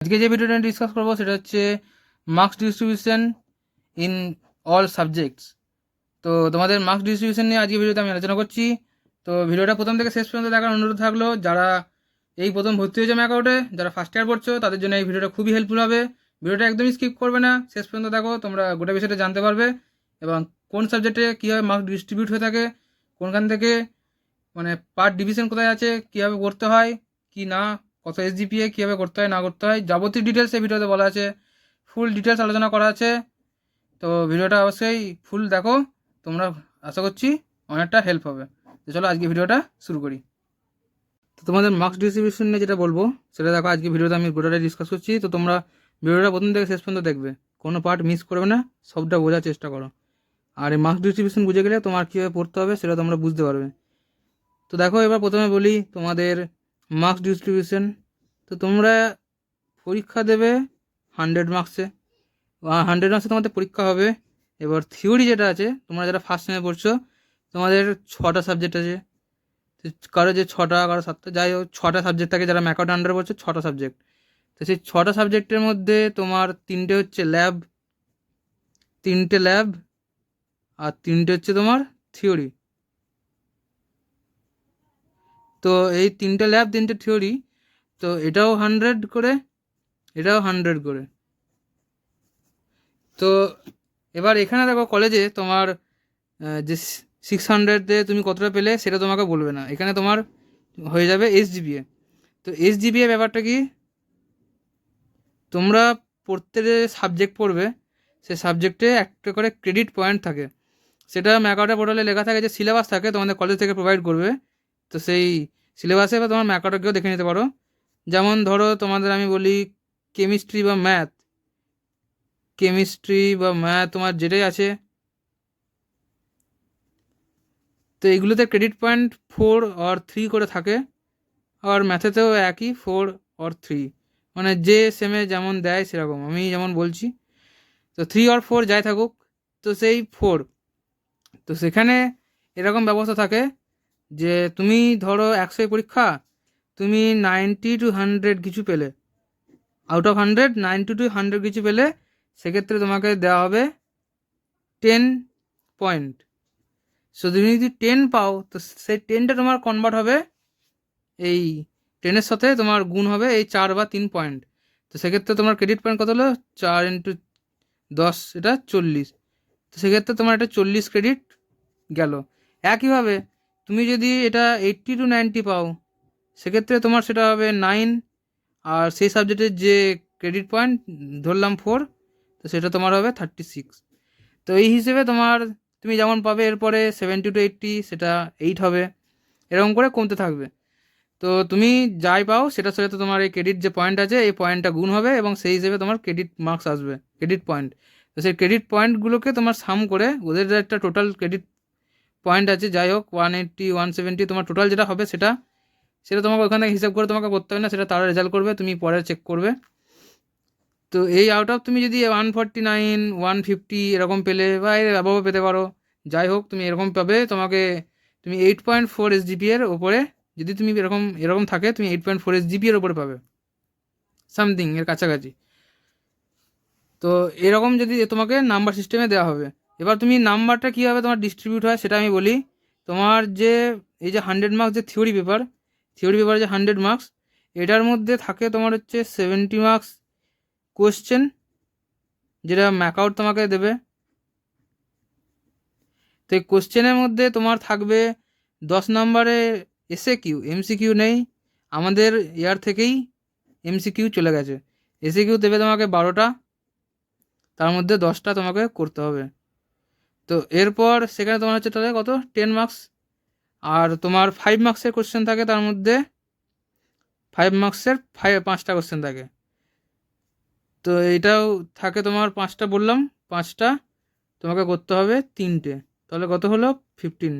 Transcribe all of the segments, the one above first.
আজকে যে ভিডিওটা ডিসকাস করবো সেটা হচ্ছে marks distribution in all subjects. তো তোমাদের মার্কস ডিস্ট্রিবিউশন নিয়ে আজকে ভিডিওতে আমি আলোচনা করছি। তো ভিডিওটা প্রথম থেকে শেষ পর্যন্ত দেখার অনুরোধ থাকলো। যারা এই প্রথম ভর্তি হয়েছে ম্যাকআউটে, যারা ফার্স্ট ইয়ার পড়ছো, তাদের জন্য এই ভিডিওটা খুবই হেল্পফুল হবে। ভিডিওটা একদমই স্কিপ করবে না, শেষ পর্যন্ত দেখো, তোমরা গোটা বিষয়টা জানতে পারবে এবং কোন সাবজেক্টে কীভাবে মার্কস ডিস্ট্রিবিউট হয়ে থাকে, কোনখান থেকে মানে পার্ট ডিভিশন কোথায় আছে, কীভাবে করতে হয় কি না, কত এসজিপিএ কীভাবে করতে হয় না করতে হয়, যাবতীয় ডিটেলস এই ভিডিওতে বলা আছে, ফুল ডিটেলস আলোচনা করা আছে। তো ভিডিওটা অবশ্যই ফুল দেখো, তোমরা আশা করছি অনেকটা হেল্প হবে। তো চলো আজকে ভিডিওটা শুরু করি। তো তোমাদের মার্কস ডিস্ট্রিবিউশন নিয়ে যেটা বলবো সেটা দেখো, আজকে ভিডিওতে আমি গোটাটা ডিসকাস করছি। তো তোমরা ভিডিওটা প্রথম থেকে শেষ পর্যন্ত দেখবে, কোনো পার্ট মিস করবে না, সবটা বোঝার চেষ্টা করো। আর এই মার্কস ডিস্ট্রিবিউশন বুঝে গেলে তোমার কীভাবে পড়তে হবে সেটা তোমরা বুঝতে পারবে। তো দেখো, এবার প্রথমে বলি তোমাদের মার্কস ডিস্ট্রিবিউশন। তো তোমরা পরীক্ষা দেবে 100 মার্কসে, 100 মার্কসে তোমাদের পরীক্ষা হবে। এবার থিওরি যেটা আছে, তোমরা যারা ফার্স্ট সেমে পড়ছো, তোমাদের 6টা সাবজেক্ট আছে। কারো যে 6টা, কারো 7টা, যাই হোক 6টা সাবজেক্ট থাকে। যারা ম্যাকআউট আন্ডারে পড়ছো 6টা সাবজেক্ট। তো সেই 6টা সাবজেক্টের মধ্যে তোমার 3টে হচ্ছে ল্যাব, 3টে ল্যাব, আর 3টে হচ্ছে তোমার থিওরি। তো এই 3টে ল্যাব, 3টে থিওরি, তো এটাও 100 করে, এটাও 100 করে। তো এবার এখানে দেখো, কলেজে তোমার যে 600-এ তুমি কতটা পেলে সেটা তোমাকে বলবে না, এখানে তোমার হয়ে যাবে এসজিপিএ। তো এসজিপিএ ব্যাপারটা কি, তোমরা প্রত্যেকে সাবজেক্ট পড়বে, সে সাবজেক্টে একটা করে ক্রেডিট পয়েন্ট থাকে। সেটা ম্যাকআউটের পোর্টালে লেখা থাকে, যে সিলেবাস থাকে তোমাদের কলেজ থেকে প্রোভাইড করবে। তো সেই সিলেবাসে বা তোমার ম্যাকআউটকেও দেখে নিতে পারো। যেমন ধরো তোমাদের আমি বলি কেমিস্ট্রি বা ম্যাথ, তোমার যেটাই আছে, তো এইগুলোতে ক্রেডিট পয়েন্ট 4 or 3 করে থাকে। আর ম্যাথেতেও একই 4 or 3, মানে যে সেমে যেমন দেয় সেরকম, আমি যেমন বলছি। তো 3 or 4 যাই থাকুক, তো সেই 4। তো সেখানে এরকম ব্যবস্থা থাকে যে তুমি ধরো 100 পরীক্ষা, তুমি 90 to 100 কিছু পেলে, আউট অফ 100 90 to 100 কিছু পেলে, সেক্ষেত্রে তোমাকে দেওয়া হবে 10 পয়েন্ট। সো তুমি যদি 10 পাও, তো সেই 10টা তোমার কনভার্ট হবে, এই 10-এর সাথে তোমার গুণ হবে এই 4 বা 3 পয়েন্ট। তো সেক্ষেত্রে তোমার ক্রেডিট পয়েন্ট কত হলো, 4 × 10, এটা 40। তো সেক্ষেত্রে তোমার এটা 40 ক্রেডিট গেল। একইভাবে তুমি যদি এটা 80 to 90 পাও, সেক্ষেত্রে তোমার সেটা হবে 9, আর সেই সাবজেক্টের যে ক্রেডিট পয়েন্ট ধরলাম 4, তো সেটা তোমার হবে 36। তো এই হিসেবে তুমি যেমন পাবে, এরপরে 70 to 80 সেটা 8 হবে, এরকম করে কমতে থাকবে। তো তুমি যাই পাও সেটার সাথে তোমার এই ক্রেডিট যে পয়েন্ট আছে, এই পয়েন্টটা গুণ হবে এবং সেই হিসেবে তোমার ক্রেডিট মার্কস আসবে, ক্রেডিট পয়েন্ট। তো সেই ক্রেডিট পয়েন্টগুলোকে তোমার সাম করে, ওদের একটা টোটাল ক্রেডিট পয়েন্ট আছে, যাই হোক 180 170, তোমার টোটাল যেটা হবে সেটা তোমাকে ওখানে হিসাব করে তোমাকে করতে হবে না, সেটা তারা রেজাল্ট করবে, তুমি পরে চেক করবে। তো এই আউট অফ তুমি যদি 149 150 এরকম পেলে, বা এর অ্যাবভও পেতে পারো, যাই হোক তুমি এরকম পাবে, তুমি 8.4 এসজিপিএর ওপরে, যদি তুমি এরকম থাকে, তুমি 8.4 এসজিপিএর ওপরে পাবে, সামথিং এর কাছাকাছি। তো এরকম যদি তোমাকে নাম্বার সিস্টেমে দেওয়া হবে। এবার তুমি নাম্বারটা কীভাবে তোমার ডিস্ট্রিবিউট হয় সেটা আমি বলি। তোমার যে এই যে 100 মার্কস যে থিওরি পেপার যে 100 মার্কস, এটার মধ্যে থাকে তোমার হচ্ছে 70 মার্কস কোয়েশ্চেন, যেটা ম্যাকআউট তোমাকে দেবে। তো এই কোশ্চেনের মধ্যে তোমার থাকবে 10 নম্বরে এসএকিউ, এমসিকিউ নেই, আমাদের ইয়ার থেকেই এমসিকিউ চলে গেছে। এসএকিউ দেবে তোমাকে 12টা, তার মধ্যে 10টা তোমাকে করতে হবে। তো এরপর সেখানে তোমার হচ্ছে তাহলে কত, 10 মার্কস। আর তোমার 5 মার্কসের কোশ্চেন থাকে, তার মধ্যে 5 মার্কসের 5টা কোশ্চেন থাকে। তো এটাও থাকে তোমার 5টা বললাম, 5টা তোমাকে করতে হবে 3টে, তাহলে কত হলো 15।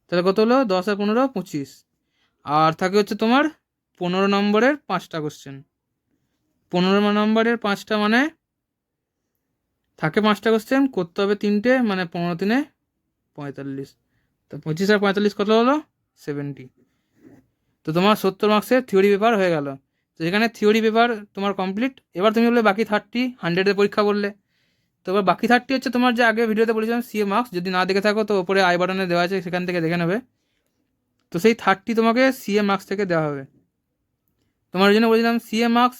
তাহলে কত হলো 10 আর 15 25। আর থাকে হচ্ছে তোমার 15 নম্বরের 5টা কোশ্চেন, 15 নম্বরের 5টা, মানে থাকে 5টা কোশ্চেন, করতে হবে 3টে, মানে 15 3 45। তো 25 আর 45 কত হলো 70। তো তোমার 70 মার্কসের থিওরি পেপার হয়ে গেল। তো এখানে থিওরি পেপার তোমার কমপ্লিট। এবার তুমি বললে বাকি 30 100-এর পরীক্ষা বললে, তো এবার বাকি 30 হচ্ছে তোমার যে আগে ভিডিওতে বলেছিলাম সিএ মার্কস। যদি না দেখে থাকো তো ওপরে আই বাটনে দেওয়া আছে, সেখান থেকে দেখে নেবে। তো সেই 30 তোমাকে সিএ মার্কস থেকে দেওয়া হবে। তোমার জন্য বলেছিলাম সিএ মার্কস,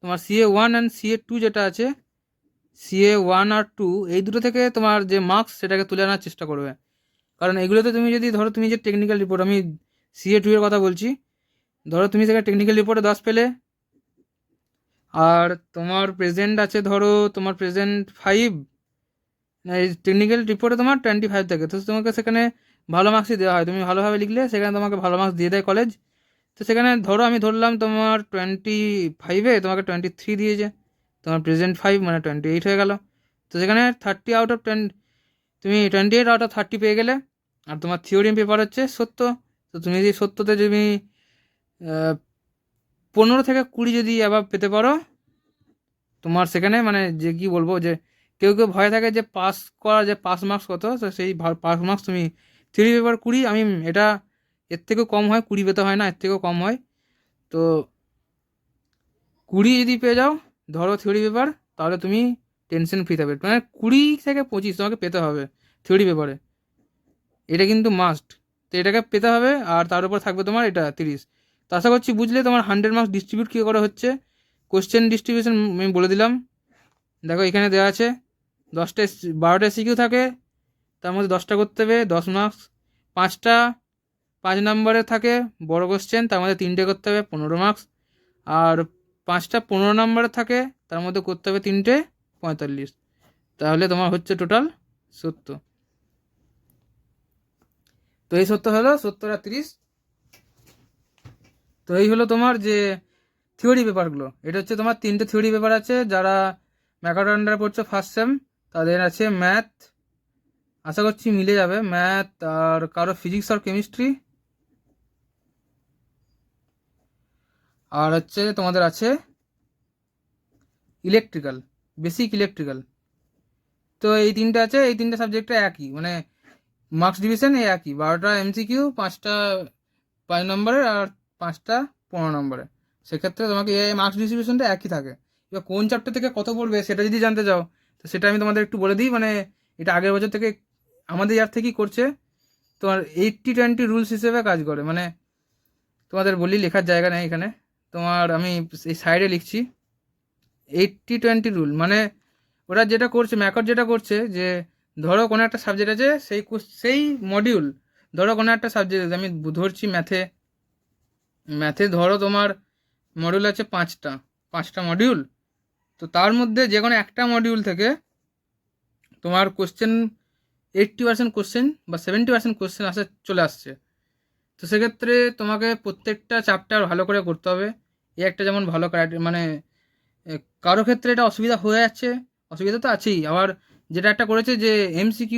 তোমার CA1 অ্যান্ড CA2 যেটা আছে, CA1 আর 2 এই দুটো থেকে তোমার যে মার্কস সেটাকে তুলে আনার চেষ্টা করবে। কারণ এগুলোতে তুমি যদি ধরো তুমি যে টেকনিক্যাল রিপোর্ট, আমি CA2 এর কথা বলছি, ধরো তুমি সেখানে টেকনিক্যাল রিপোর্টে 10 পেলে, আর তোমার প্রেজেন্ট আছে ধরো তোমার প্রেজেন্ট 5, এই টেকনিক্যাল রিপোর্টে তোমার 25 থাকে, তো তোমাকে সেখানে ভালো মার্কসই দেওয়া হয়। তুমি ভালোভাবে লিখলে সেখানে তোমাকে ভালো মার্কস দিয়ে দেয় কলেজ। তো সেখানে ধরো আমি ধরলাম তোমার 25-এ তোমাকে 23 দিয়েছে, তোমার প্রেজেন্ট 5 মানে 28 হয়ে গেল। তো সেখানে 30 আউট অফ 10, তুমি 28 আউট অফ 30 পেয়ে গেলে। আর তোমার থিওরি পেপার হচ্ছে 70, তো তুমি যদি 70-তে তুমি 15 থেকে 20 যদি আবার পেতে পারো, তোমার সেখানে মানে যে কি বলবো, যে কেউ কেউ ভয় থাকে যে পাস করা, যে পাস মার্কস কত, তো সেই পাস মার্কস তুমি থিওরি পেপার 20, আমি এটা এর থেকেও কম হয়, 20 পেতে হয় না, এর থেকেও কম হয়। তো 20 যদি পেয়ে যাও ধরো থিওরি পেপার, তাহলে তুমি টেনশন ফ্রি থাকবে। মানে 20 থেকে 25 তোমাকে পেতে হবে থিওরি পেপারে, এটা কিন্তু মাস্ট। তো এটাকে পেতে হবে, আর তার উপর থাকবে তোমার এটা 30। তো আশা করছি বুঝলে তোমার 100 মার্কস ডিস্ট্রিবিউট কী করে হচ্ছে। কোশ্চেন ডিস্ট্রিবিউশন আমি বলে দিলাম, দেখো এখানে দেওয়া আছে 12টা সিকিউ থাকে, তার মধ্যে 10টা করতে হবে 10 মার্কস, 5টা 5 নম্বরে থাকে বড় কোশ্চেন, তার মধ্যে 3টে করতে হবে 15 মার্কস, আর 5টা 15 নম্বরে থাকে, তার মধ্যে করতে হবে 3টে 45, তাহলে তোমার হচ্ছে টোটাল 70। তো এই 70 হলো 70 আর 30। তো এই হলো তোমার যে থিওরি পেপারগুলো। এটা হচ্ছে তোমার 3টে থিওরি পেপার আছে। যারা ম্যাকাউট আন্ডারে পড়ছো ফার্স্ট সেম, তাদের আছে ম্যাথ, আশা করছি মিলে যাবে ম্যাথ, আর কারো ফিজিক্স আর কেমিস্ট্রি, আর হচ্ছে তোমাদের আছে ইলেকট্রিক্যাল, বেসিক ইলেকট্রিক্যাল। তো এই 3টে আছে, এই 3টে সাবজেক্টে একই, মানে মার্কস ডিভিশন এই একই, 12টা MCQ, 5টা 5 নম্বরের আর 5টা 15 নম্বরের। সেক্ষেত্রে তোমাকে এই মার্কস ডিস্ট্রিবিউশনটা একই থাকে। এবার কোন চ্যাপ্টার থেকে কত পড়বে সেটা যদি জানতে চাও, তো সেটা আমি তোমাদের একটু বলে দিই। মানে এটা আগের বছর থেকে আমাদের ইয়ার থেকেই করছে। তোমার 80-20 রুলস হিসেবে কাজ করে। মানে তোমাদের বলি, লেখার জায়গা নেই এখানে, তোমার আমি এই সাইডে লিখছি 80-20 রুল। মানে ওরা যেটা করছে, ম্যাকআউট যেটা করছে, যে ধরো কোনো একটা সাবজেক্ট আছে, সেই মডিউল, ধরো কোনো একটা সাবজেক্ট আছে, আমি ধরছি ম্যাথে ধরো তোমার মডিউল আছে 5টা মডিউল। তো তার মধ্যে যে কোনো একটা মডিউল থেকে তোমার কোশ্চেন 80% কোশ্চেন বা 70% কোশ্চেন চলে আসছে। তো সেক্ষেত্রে তোমাকে প্রত্যেকটা চ্যাপ্টার ভালো করে করতে হবে। এই একটা যেমন ভালো মানে কারো ক্ষেত্রে এটা অসুবিধা হয়ে যাচ্ছে, অসুবিধা তো আছেই, আবার যেটা একটা করেছে যে MCQ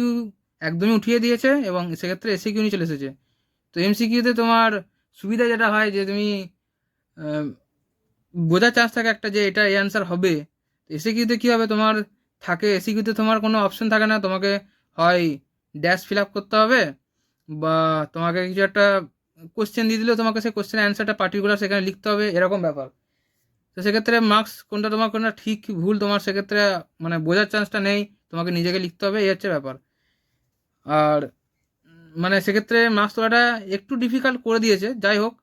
একদমই উঠিয়ে দিয়েছে, এবং সেক্ষেত্রে SCQ নিয়ে চলে এসেছে। তো MCQতে তোমার সুবিধা যেটা হয় যে তুমি বোঝার চান্স থাকে একটা, যে এটা এই অ্যান্সার হবে। SCQতে কী হবে, তোমার থাকে SCQতে তোমার কোনো অপশন থাকে না, তোমাকে হয় ড্যাশ ফিল আপ করতে হবে, বা তোমাকে কিছু একটা কোশ্চেন দিয়ে দিলেও তোমাকে সেই কোশ্চেনের অ্যান্সারটা পার্টিকুলার সেখানে লিখতে হবে, এরকম ব্যাপার। তো সেক্ষেত্রে মার্কস কোনটা তোমার কোনটা ঠিক ভুল তোমার সেক্ষেত্রে মানে বোঝার চান্সটা নেই, তোমাকে নিজেকে লিখতে হবে, এই হচ্ছে ব্যাপার। আর মানে সেক্ষেত্রে মার্কস তোলাটা একটু ডিফিকাল্ট করে দিয়েছে, যাই হোক।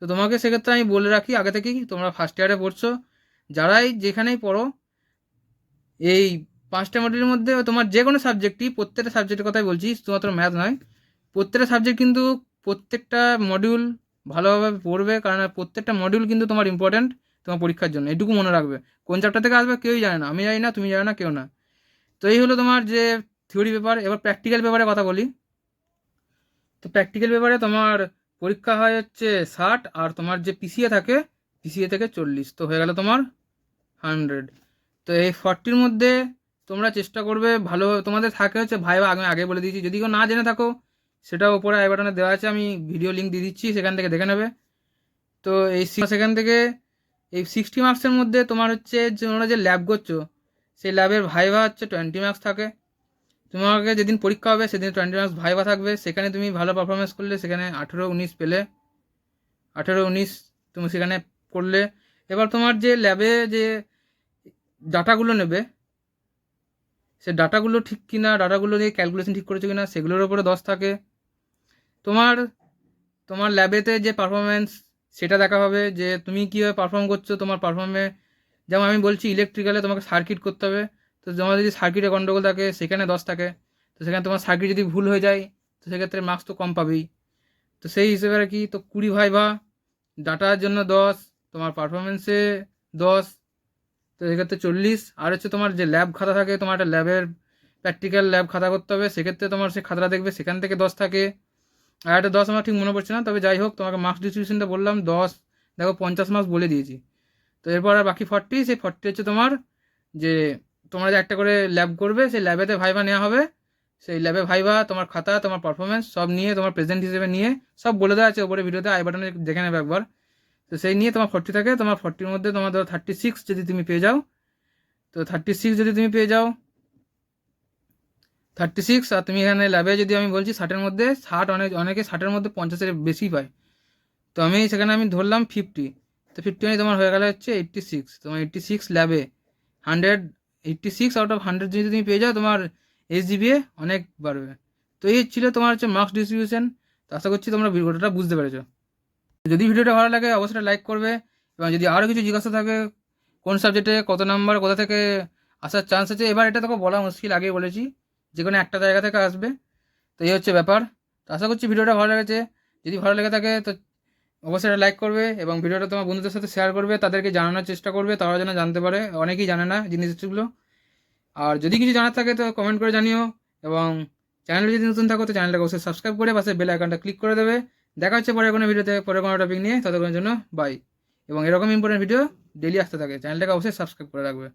তো তোমাকে সেক্ষেত্রে আমি বলে রাখি আগে থেকেই, তোমরা ফার্স্ট ইয়ারে পড়ছো, যারাই যেখানেই পড়ো, এই 5টা মডিউলের মধ্যে তোমার যে কোনো সাবজেক্টই, প্রত্যেকটা সাবজেক্টের কথাই বলছি, শুধুমাত্র ম্যাথ নয়, প্রত্যেকটা সাবজেক্ট কিন্তু প্রত্যেকটা মডিউল ভালোভাবে পড়বে, কারণ প্রত্যেকটা মডিউল কিন্তু তোমার ইম্পর্ট্যান্ট তোমার পরীক্ষার জন্য। এটুকু মনে রাখবে, কোন চ্যাপ্টার থেকে আসবে কেউই জানে না, আমি জানি না, তুমি জানো না, কেউ না। তো এই হলো তোমার যে থিওরি পেপার। এবার প্র্যাকটিক্যাল পেপারে কথা বলি। তো প্র্যাকটিক্যাল পেপারে তোমার পরীক্ষা হয় হচ্ছে 60, আর তোমার যে পিসিএ থাকে, পিসিএ থেকে 40, তো হয়ে গেল তোমার 100। তো এই 40-র মধ্যে তোমরা চেষ্টা করবে ভালোভাবে, তোমাদের থাকে হচ্ছে ভাইবা, আমি আগে বলে দিয়েছি, যদি কেউ না জেনে থাকো সেটা উপরে আই বাটনে দেওয়া আছে, আমি ভিডিও লিঙ্ক দিয়ে দিচ্ছি, সেখান থেকে দেখে নেবে। তো এই সেখান থেকে এই 60 মার্কসের মধ্যে তোমার হচ্ছে যে তোমরা যে ল্যাব করছো, সেই ল্যাবের ভাইবা হচ্ছে 20 মার্কস থাকে। তোমাকে যেদিন পরীক্ষা হবে সেদিন 20 মার্কস ভাইবা থাকবে, সেখানে তুমি ভালো পারফরমেন্স করলে সেখানে 18-19 পেলে, 18-19 তুমি সেখানে করলে, এবার তোমার যে ল্যাবে যে ডাটাগুলো নেবে, সে ডাটাগুলো ঠিক কিনা, ডাটাগুলো দিয়ে ক্যালকুলেশন ঠিক করেছো কিনা, সেগুলোর উপরে 10 থাকে। তোমার তোমার ল্যাবেতে যে পারফরমেন্স সেটা দেখা হবে, যে তুমি কীভাবে পারফর্ম করছো তোমার পারফর্মে। যেমন আমি বলছি ইলেকট্রিক্যালে তোমাকে সার্কিট করতে হবে, তো তোমার যদি সার্কিটে গন্ডগোল থাকে সেখানে 10 থাকে, তো সেখানে তোমার সার্কিট যদি ভুল হয়ে যায় তো সেক্ষেত্রে মার্কস তো কম পাবেই। তো সেই হিসেবে আর কি, তো 20 ভাইভা, ডাটার জন্য 10, তোমার পারফরমেন্সে 10, তো সেক্ষেত্রে 40। আর হচ্ছে তোমার যে ল্যাব খাতা থাকে, তোমার একটা ল্যাবের প্র্যাকটিক্যাল ল্যাব খাতা করতে হবে, সেক্ষেত্রে তোমার সে খাতাটা দেখবে সেখান থেকে 10 থাকে। আর একটা 10 আমার ঠিক মনে পড়ছে না, তবে যাই হোক তোমাকে মার্কস ডিস্ট্রিবিউশনটা বললাম 10, দেখো 50 মার্কস বলে দিয়েছি। তো এরপর আর বাকি 40, সেই 40 হচ্ছে তোমার যে তোমরা যে একটা করে ল্যাব করবে, সেই ল্যাবেতে ভাইভা নেওয়া হবে, সেই ল্যাবে ভাইভা তোমার খাতা তোমার পারফরমেন্স সব নিয়ে তোমার প্রেজেন্ট হিসেবে নিয়ে সব বলে দেওয়া আছে ওপরে ভিডিওতে, আই বাটনে দেখে নেবে একবার। তো সেই নিয়ে তোমার 40 থাকে, তোমার 40-র মধ্যে তোমার ধরো 36 যদি তুমি পেয়ে যাও, তো 36 যদি তুমি পেয়ে যাও 36, আর তুমি এখানে ল্যাবে যদি আমি বলছি 60-এর মধ্যে 60, অনেকে 60-এর মধ্যে 50-এর বেশি পায়, তো আমি সেখানে আমি ধরলাম 50, তো 50 মানে তোমার হয়ে গেলে হচ্ছে 86, তোমার 86 ল্যাবে 100, 86 আউট অফ 100 যদি তুমি পেয়ে যাও তোমার SGPA অনেক বাড়বে। তো এই ছিল তোমার হচ্ছে মার্কস ডিস্ট্রিবিউশন। তো আশা করছি তোমরা ভিডিওটা বুঝতে পেরেছো। যদি ভিডিওটা ভালো লাগে অবশ্যই লাইক করবে, এবং যদি আরও কিছু জিজ্ঞাসা থাকে কোন সাবজেক্টে কত নাম্বার কোথা থেকে আসার চান্স আছে, এবার এটা তোকে বলা মুশকিল, আগেই বলেছি যে কোনো একটা জায়গা থেকে আসবে। তো এই হচ্ছে ব্যাপার। তো আশা করছি ভিডিওটা ভালো লেগেছে। যদি ভালো লেগে থাকে তো অবশ্যই এটা লাইক করবে, এবং ভিডিওটা তোমার বন্ধুদের সাথে শেয়ার করবে, তাদেরকে জানানোর চেষ্টা করবে, তারা যেন জানতে পারে, অনেকেই জানে না জিনিসগুলো। আর যদি কিছু জানার থাকে তো কমেন্ট করে জানিও, এবং চ্যানেলে যদি নতুন থাকো তো চ্যানেলটাকে অবশ্যই সাবস্ক্রাইব করে পাশে বেল আইকনটা ক্লিক করে দেবে। দেখা হচ্ছে পরে কোনো ভিডিওতে, পরে কোনো টপিক নিয়ে, ততক্ষণের জন্য বাই। এবং এরকম ইম্পর্টেন্ট ভিডিও ডেলি আসতে থাকে, চ্যানেলটাকে অবশ্যই সাবস্ক্রাইব করে রাখবে।